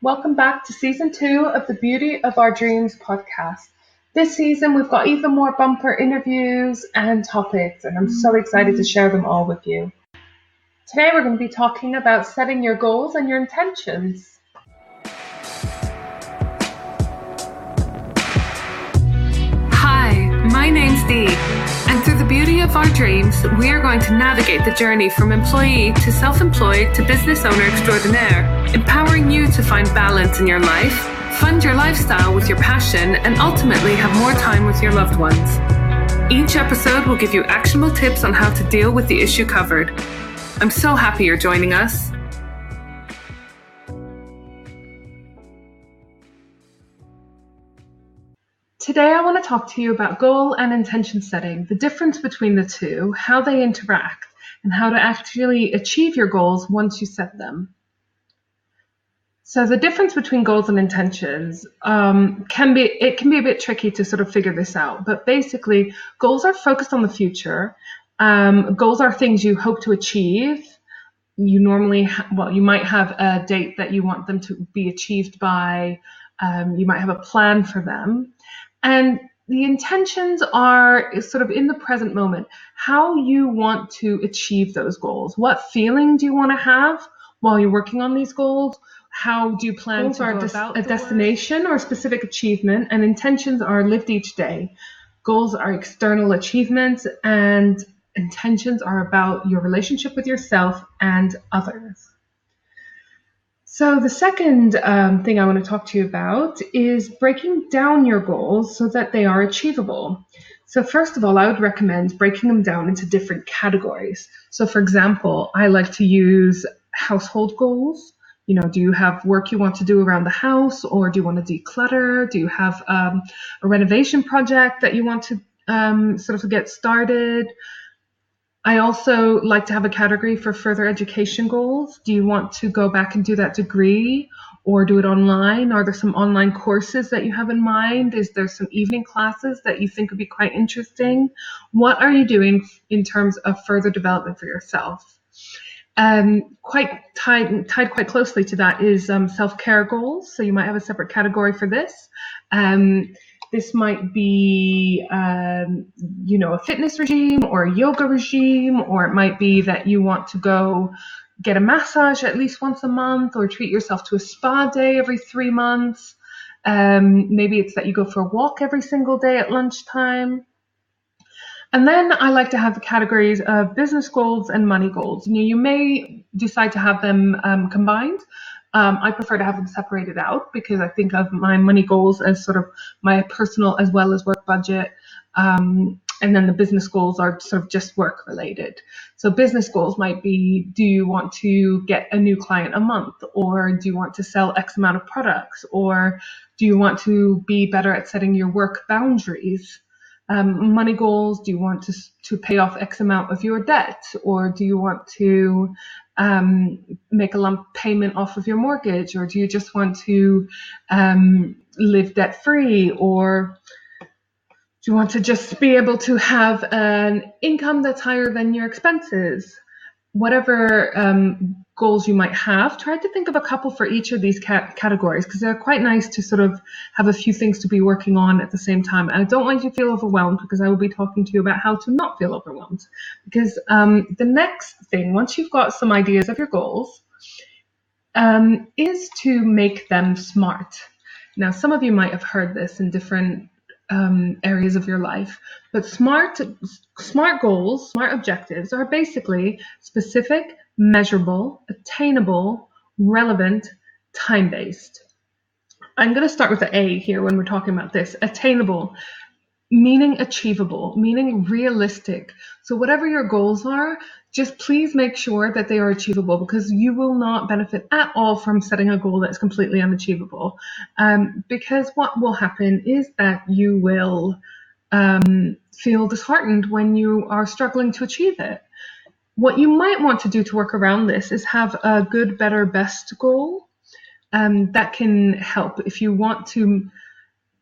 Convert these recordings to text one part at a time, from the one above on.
Welcome back to season 2 of the Beauty of Our Dreams podcast. This season, we've got even more bumper interviews and topics, and I'm so excited to share them all with you. Today, we're going to be talking about setting your goals and your intentions. Hi, my name's Dee, and through the Beauty of Our Dreams, we are going to navigate the journey from employee to self-employed to business owner extraordinaire, empowering you to find balance in your life, fund your lifestyle with your passion, and ultimately have more time with your loved ones. Each episode will give you actionable tips on how to deal with the issue covered. I'm so happy you're joining us. Today, I want to talk to you about goal and intention setting, the difference between the two, how they interact, and how to actually achieve your goals once you set them. So the difference between goals and intentions can be a bit tricky to sort of figure this out. But basically, goals are focused on the future. Goals are things you hope to achieve. You normally, you might have a date that you want them to be achieved by. You might have a plan for them. And the intentions are sort of in the present moment, how you want to achieve those goals. What feeling do you want to have while you're working on these goals? How do you plan Goals to are go about a destination or a specific achievement, and intentions are lived each day. Goals are external achievements, and intentions are about your relationship with yourself and others. So the second thing I want to talk to you about is breaking down your goals so that they are achievable. So first of all, I would recommend breaking them down into different categories. So for example, I like to use household goals. Do you have work you want to do around the house, or do you want to declutter? Do you have a renovation project that you want to sort of get started? I also like to have a category for further education goals. Do you want to go back and do that degree or do it online? Are there some online courses that you have in mind? Is there some evening classes that you think would be quite interesting? What are you doing in terms of further development for yourself? Quite tied quite closely to that is self-care goals. So you might have a separate category for this. This might be, a fitness regime or a yoga regime, or it might be that you want to go get a massage at least once a month, or treat yourself to a spa day every 3 months. Maybe it's that you go for a walk every single day at lunchtime. And then I like to have the categories of business goals and money goals. You may decide to have them combined. I prefer to have them separated out because I think of my money goals as sort of my personal as well as work budget. And then the business goals are sort of just work related. So business goals might be, do you want to get a new client a month? Or do you want to sell X amount of products? Or do you want to be better at setting your work boundaries? Money goals, do you want to pay off X amount of your debt? Or do you want to make a lump payment off of your mortgage? Or do you just want to live debt free? Or do you want to just be able to have an income that's higher than your expenses? Whatever goals you might have, try to think of a couple for each of these categories, because they're quite nice to sort of have a few things to be working on at the same time. And I don't want you to feel overwhelmed, because I will be talking to you about how to not feel overwhelmed. Because the next thing, once you've got some ideas of your goals, is to make them SMART. Now, some of you might have heard this in different areas of your life, but SMART goals, SMART objectives are basically specific, measurable, attainable, relevant, time-based. I'm going to start with the A here when we're talking about this. Attainable, meaning achievable, meaning realistic. So whatever your goals are, just please make sure that they are achievable, because you will not benefit at all from setting a goal that's completely unachievable. Because what will happen is that you will feel disheartened when you are struggling to achieve it. What you might want to do to work around this is have a good, better, best goal. That can help if you want to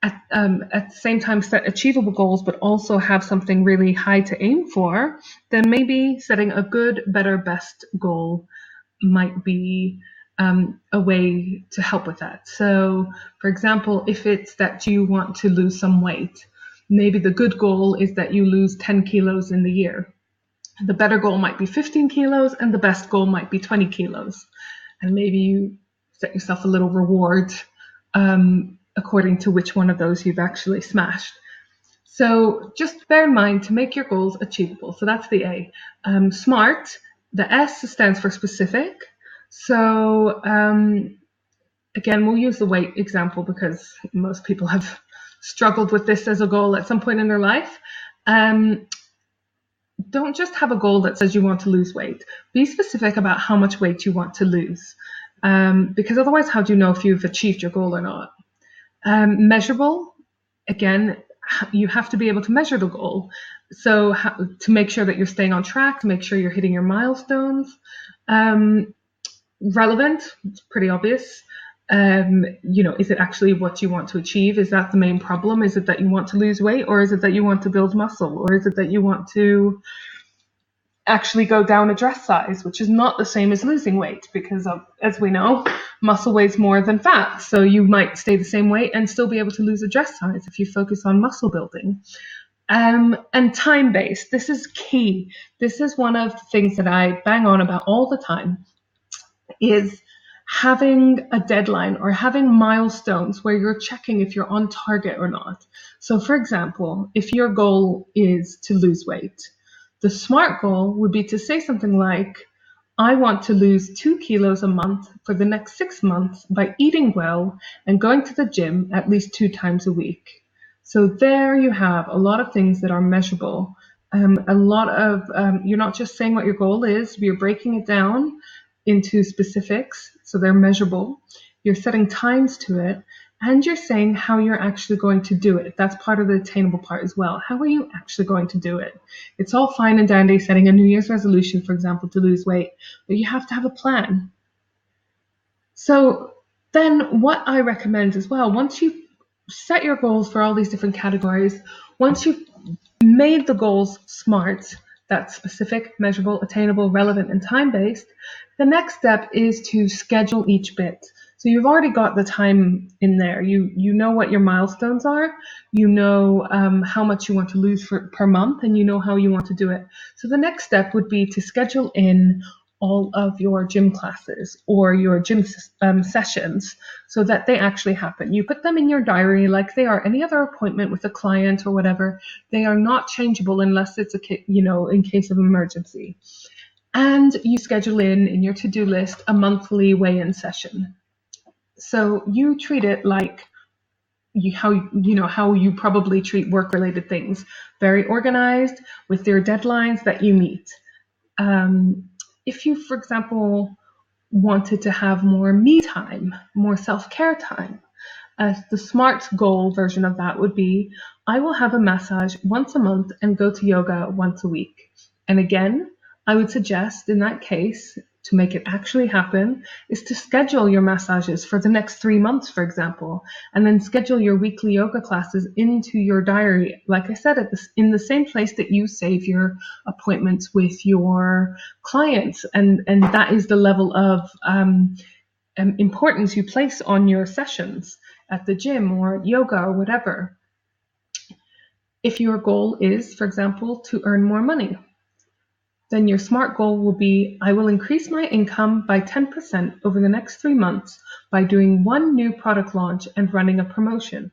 at the same time set achievable goals, but also have something really high to aim for. Then maybe setting a good, better, best goal might be a way to help with that. So, for example, if it's that you want to lose some weight, maybe the good goal is that you lose 10 kilos in the year. The better goal might be 15 kilos, and the best goal might be 20 kilos. And maybe you set yourself a little reward according to which one of those you've actually smashed. So just bear in mind to make your goals achievable. So that's the A. SMART, the S stands for specific. So again, we'll use the weight example because most people have struggled with this as a goal at some point in their life. Don't just have a goal that says you want to lose weight. Be specific about how much weight you want to lose. Because otherwise, how do you know if you've achieved your goal or not? Measurable, again, you have to be able to measure the goal. So to make sure that you're staying on track, to make sure you're hitting your milestones. Relevant, it's pretty obvious. Is it actually what you want to achieve? Is that the main problem? Is it that you want to lose weight, or is it that you want to build muscle, or is it that you want to actually go down a dress size, which is not the same as losing weight, because as we know, muscle weighs more than fat. So you might stay the same weight and still be able to lose a dress size if you focus on muscle building. And time-based, this is key. This is one of the things that I bang on about all the time, is having a deadline or having milestones where you're checking if you're on target or not. So for example, if your goal is to lose weight, the SMART goal would be to say something like, I want to lose 2 kilos a month for the next 6 months by eating well and going to the gym at least 2 times a week. So there you have a lot of things that are measurable. You're not just saying what your goal is, you're breaking it down into specifics, so they're measurable. You're setting times to it, and you're saying how you're actually going to do it. That's part of the attainable part as well. How are you actually going to do it? It's all fine and dandy setting a New Year's resolution, for example, to lose weight, but you have to have a plan. So then what I recommend as well, once you set your goals for all these different categories, once you've made the goals SMART, that's specific, measurable, attainable, relevant, and time-based, the next step is to schedule each bit. So you've already got the time in there. You know what your milestones are. You know how much you want to lose per month, and you know how you want to do it. So the next step would be to schedule in all of your gym classes or your gym sessions so that they actually happen. You put them in your diary like they are any other appointment with a client or whatever. They are not changeable unless it's in case of emergency. And you schedule in your to-do list a monthly weigh-in session. So you treat it like how you probably treat work-related things, very organized with your deadlines that you meet. If you, for example, wanted to have more me time, more self-care time, the SMART goal version of that would be, I will have a massage once a month and go to yoga once a week. And again, I would suggest in that case, to make it actually happen, is to schedule your massages for the next 3 months, for example, and then schedule your weekly yoga classes into your diary. Like I said, in the same place that you save your appointments with your clients. And that is the level of importance you place on your sessions at the gym or yoga or whatever. If your goal is, for example, to earn more money, then your SMART goal will be, I will increase my income by 10% over the next 3 months by doing 1 new product launch and running a promotion.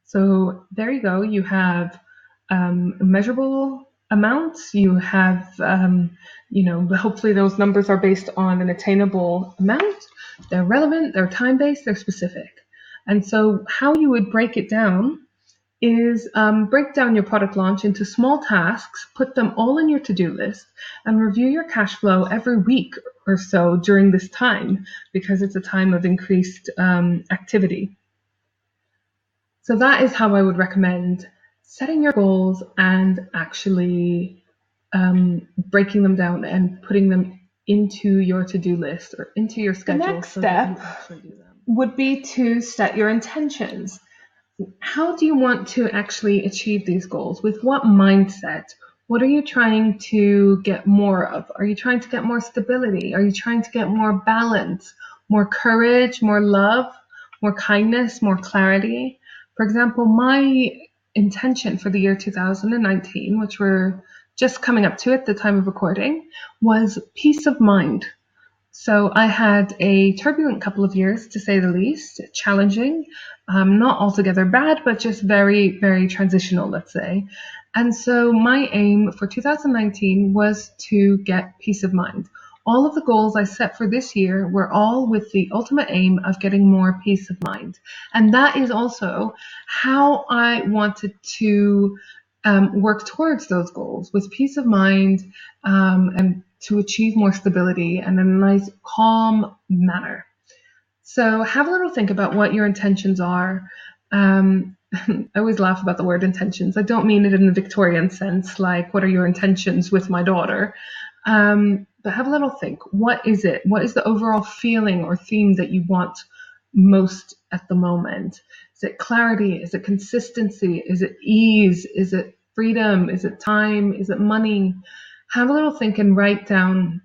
So there you go. You have measurable amounts. You have, hopefully those numbers are based on an attainable amount. They're relevant, they're time-based, they're specific. And so how you would break it down is break down your product launch into small tasks, put them all in your to-do list, and review your cash flow every week or so during this time, because it's a time of increased activity. So that is how I would recommend setting your goals and actually breaking them down and putting them into your to-do list or into your schedule. The next step would be to set your intentions. How do you want to actually achieve these goals? With what mindset? What are you trying to get more of? Are you trying to get more stability? Are you trying to get more balance, more courage, more love, more kindness, more clarity? For example, my intention for the year 2019, which we're just coming up to at the time of recording, was peace of mind. So I had a turbulent couple of years, to say the least, challenging, not altogether bad, but just very, very transitional, let's say. And so my aim for 2019 was to get peace of mind. All of the goals I set for this year were all with the ultimate aim of getting more peace of mind. And that is also how I wanted to work towards those goals, with peace of mind, and to achieve more stability and in a nice, calm manner. So have a little think about what your intentions are. I always laugh about the word intentions. I don't mean it in the Victorian sense, like what are your intentions with my daughter? But have a little think. What is it? What is the overall feeling or theme that you want most at the moment? Is it clarity? Is it consistency? Is it ease? Is it freedom? Is it time? Is it money? Have a little think and write down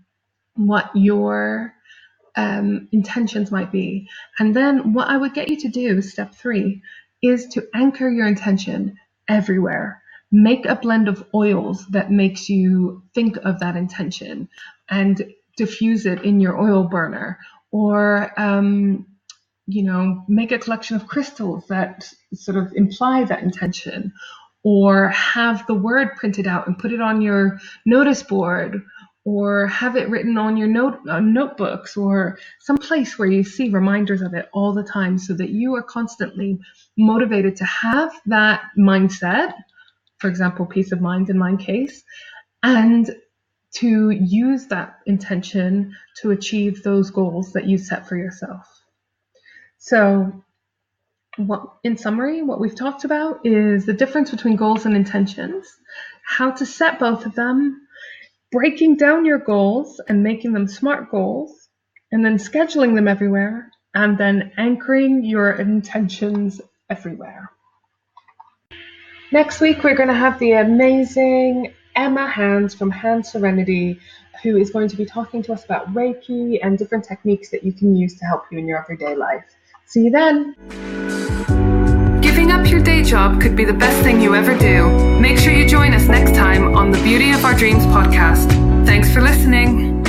what your intentions might be. And then what I would get you to do, step 3, is to anchor your intention everywhere. Make a blend of oils that makes you think of that intention and diffuse it in your oil burner, or make a collection of crystals that sort of imply that intention, or have the word printed out and put it on your notice board, or have it written on your notebooks, or some place where you see reminders of it all the time, so that you are constantly motivated to have that mindset, for example, peace of mind in my case, and to use that intention to achieve those goals that you set for yourself. So in summary, what we've talked about is the difference between goals and intentions, how to set both of them, breaking down your goals and making them SMART goals, and then scheduling them everywhere, and then anchoring your intentions everywhere. Next week, we're going to have the amazing Emma Hands from Hand Serenity, who is going to be talking to us about Reiki and different techniques that you can use to help you in your everyday life. See you then. Giving up your day job could be the best thing you ever do. Make sure you join us next time on the Beauty of Our Dreams podcast. Thanks for listening.